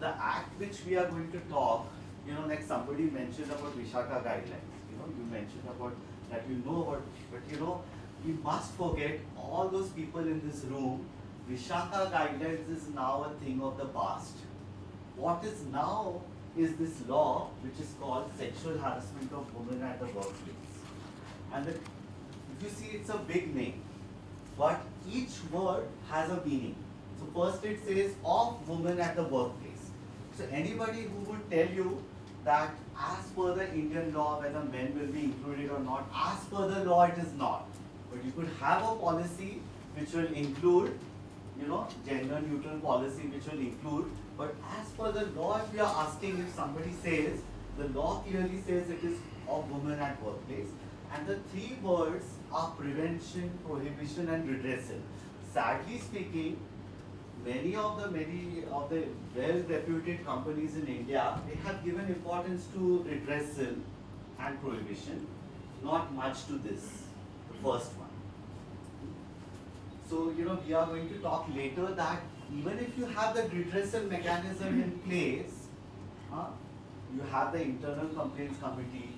the act which we are going to talk, like somebody mentioned about Vishaka guidelines. You mentioned about that about, but we must forget all those people in this room. Vishaka guidelines is now a thing of the past. What is now is this law which is called sexual harassment of women at the workplace. And if you see, it's a big name, but each word has a meaning. So first it says of women at the workplace. So anybody who would tell you that as per the Indian law whether men will be included or not, as per the law it is not. But you could have a policy which will include, gender neutral policy which will include, but as per the law, if you are asking, if somebody says, the law clearly says it is of women at workplace, and the three words are prevention, prohibition and redressal. Sadly speaking, many of the well-reputed companies in India, they have given importance to redressal and prohibition, not much to this, the first one. So, we are going to talk later that even if you have the redressal mechanism in place, you have the internal complaints committee,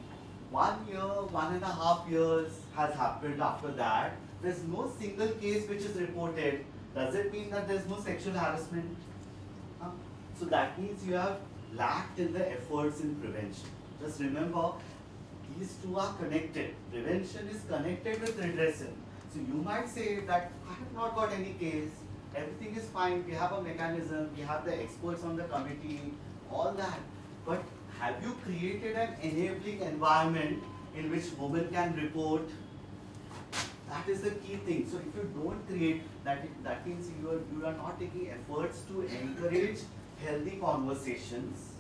1 year, 1.5 years has happened after that, there's no single case which is reported. Does it mean that there's no sexual harassment? So that means you have lacked in the efforts in prevention. Just remember, these two are connected. Prevention is connected with redressal. So you might say that I have not got any case, everything is fine, we have a mechanism, we have the experts on the committee, all that. But have you created an enabling environment in which women can report? That is the key thing. So if you don't create that, that means you are not taking efforts to encourage healthy conversations